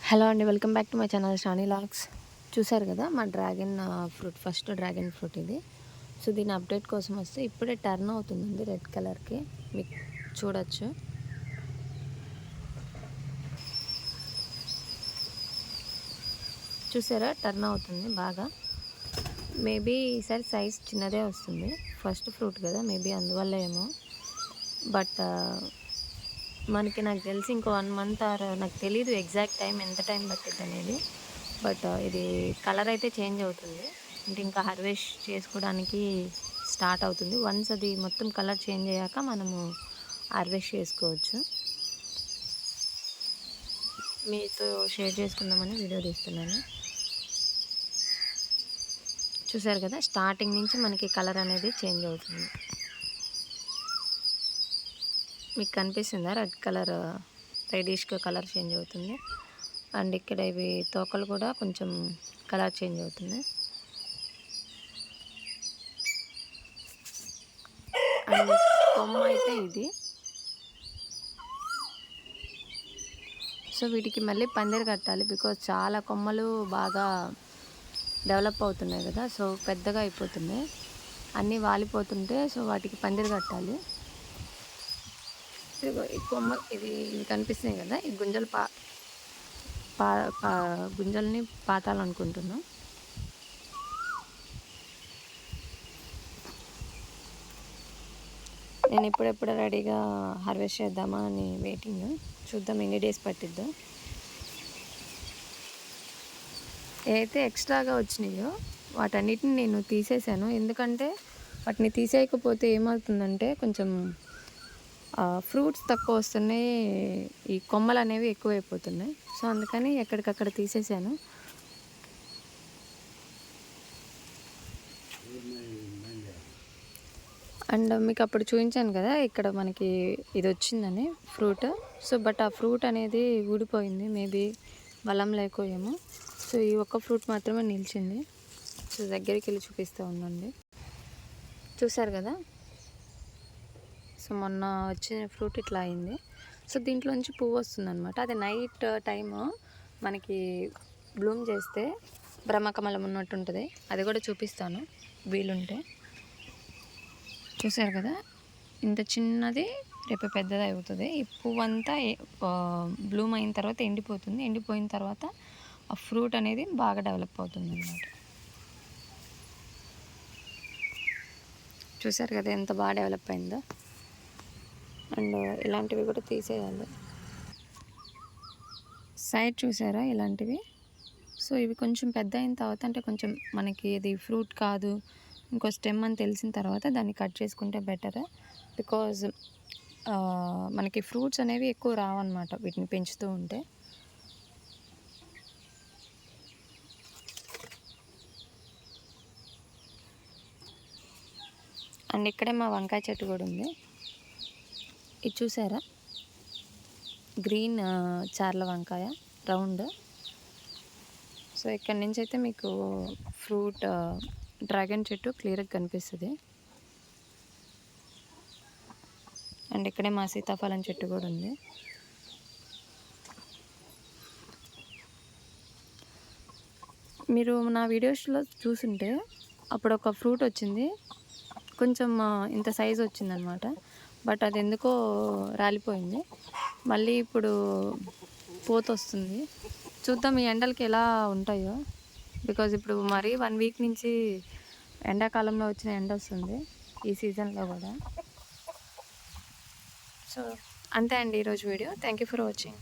Hello అండి, welcome back to my channel Shani logs. చూసారు కదా మా dragon fruit, first dragon fruit ఇది. సో దీని అప్డేట్ కోసం వస్తే ఇప్పుడే టర్న్ అవుతుందండి రెడ్ కలర్కి, మీకు చూడొచ్చు. చూసారా, టర్న్ అవుతుంది బాగా. మేబీ ఈసారి సైజ్ చిన్నదే వస్తుంది, ఫస్ట్ ఫ్రూట్ కదా, మేబీ అందువల్ల ఏమో. బట్ మనకి నాకు తెలిసి ఇంకో 1 మంత్ ఆర్ నాకు తెలీదు ఎగ్జాక్ట్ టైం, ఎంత టైం పట్టిద్ది అనేది. బట్ ఇది కలర్ అయితే చేంజ్ అవుతుంది, అంటే ఇంకా హార్వెస్ట్ చేసుకోవడానికి స్టార్ట్ అవుతుంది. వన్స్ అది మొత్తం కలర్ చేంజ్ అయ్యాక మనము హార్వెస్ట్ చేసుకోవచ్చు. మీతో షేర్ చేసుకుందామని వీడియో తీస్తున్నాను. చూసారు కదా, స్టార్టింగ్ నుంచి మనకి కలర్ అనేది చేంజ్ అవుతుంది. మీకు కనిపిస్తుందా, రెడ్ కలర్ రెడిష్గా కలర్ చేంజ్ అవుతుంది. అండ్ ఇక్కడ ఇవి తోకలు కూడా కొంచెం కలర్ చేంజ్ అవుతుంది. అండ్ కొమ్మ అయితే ఇది. సో వీటికి మళ్ళీ పందిరి కట్టాలి, బికాజ్ చాలా కొమ్మలు బాగా డెవలప్ అవుతున్నాయి కదా, సో పెద్దగా అయిపోతున్నాయి, అన్నీ వాలిపోతుంటే. సో వాటికి పందిరి కట్టాలి. ఈ కొమ్మ ఇది కనిపిస్తున్నాయి కదా, ఈ గుంజలు గుంజల్ని పాతాలనుకుంటున్నాం. నేను ఇప్పుడెప్పుడు రెడీగా హార్వెస్ట్ చేద్దామా అని వెయిటింగ్. చూద్దాం ఎన్ని డేస్ పట్టిద్దో. ఏదైతే ఎక్స్ట్రాగా వచ్చినాయో వాటన్నిటిని నేను తీసేసాను, ఎందుకంటే వాటిని తీసేయకపోతే ఏమవుతుందంటే కొంచెం ఫ్రూట్స్ తక్కువ వస్తున్నాయి, ఈ కొమ్మలు అనేవి ఎక్కువైపోతున్నాయి. సో అందుకని ఎక్కడికక్కడ తీసేసాను. అండ్ మీకు అప్పుడు చూపించాను కదా, ఇక్కడ మనకి ఇది వచ్చిందని ఫ్రూట్. సో బట్ ఆ ఫ్రూట్ అనేది ఊడిపోయింది, మేబీ బలం లేకో ఏమో. సో ఈ ఒక్క ఫ్రూట్ మాత్రమే నిలిచింది. సో దగ్గరికి వెళ్ళి చూపిస్తూ ఉందండి. చూసారు కదా, సో మొన్న వచ్చిన ఫ్రూట్ ఇట్లా అయింది. సో దీంట్లోంచి పువ్వు వస్తుంది అనమాట. అది నైట్ టైము మనకి బ్లూమ్ చేస్తే బ్రహ్మకమలం ఉన్నట్టు ఉంటుంది. అది కూడా చూపిస్తాను వీలుంటే. చూసారు కదా, ఇంత చిన్నది రేపు పెద్దది అవుతుంది. ఈ పువ్వు అంతా బ్లూమ్ అయిన తర్వాత ఎండిపోతుంది. ఎండిపోయిన తర్వాత ఆ ఫ్రూట్ అనేది బాగా డెవలప్ అవుతుంది అన్నమాట. చూసారు కదా ఎంత బాగా డెవలప్ అయిందో. అండ్ ఇలాంటివి కూడా తీసేయాలి. సైడ్ చూసారా ఇలాంటివి. సో ఇవి కొంచెం పెద్ద అయిన తర్వాత, అంటే కొంచెం మనకి ఇది ఫ్రూట్ కాదు ఇంకో స్టెమ్ అని తెలిసిన తర్వాత దాన్ని కట్ చేసుకుంటే బెటర్. బికాజ్ మనకి ఫ్రూట్స్ అనేవి ఎక్కువ రావన్నమాట వీటిని పెంచుతూ ఉంటే. అండ్ ఇక్కడే మా వంకాయ చెట్టు కూడా ఉంది. ఇది చూసారా, గ్రీన్ చార్ల వంకాయ రౌండ్. సో ఇక్కడి నుంచి అయితే మీకు ఫ్రూట్ డ్రాగన్ చెట్టు క్లియర్గా కనిపిస్తుంది. అండ్ ఇక్కడే మా సీతాఫలం చెట్టు కూడా ఉంది. మీరు నా వీడియోస్లో చూసుంటే అప్పుడు ఒక ఫ్రూట్ వచ్చింది, కొంచెం ఇంత సైజు వచ్చిందనమాట. బట్ అది ఎందుకో రాలిపోయింది. మళ్ళీ ఇప్పుడు పోత వస్తుంది. చూద్దాం ఈ ఎండలకి ఎలా ఉంటాయో. బికాజ్ ఇప్పుడు మరి 1 వీక్ నుంచి ఎండాకాలంలో వచ్చిన ఎండ వస్తుంది ఈ సీజన్లో కూడా. సో అంతే అండి ఈరోజు video. Thank you for watching.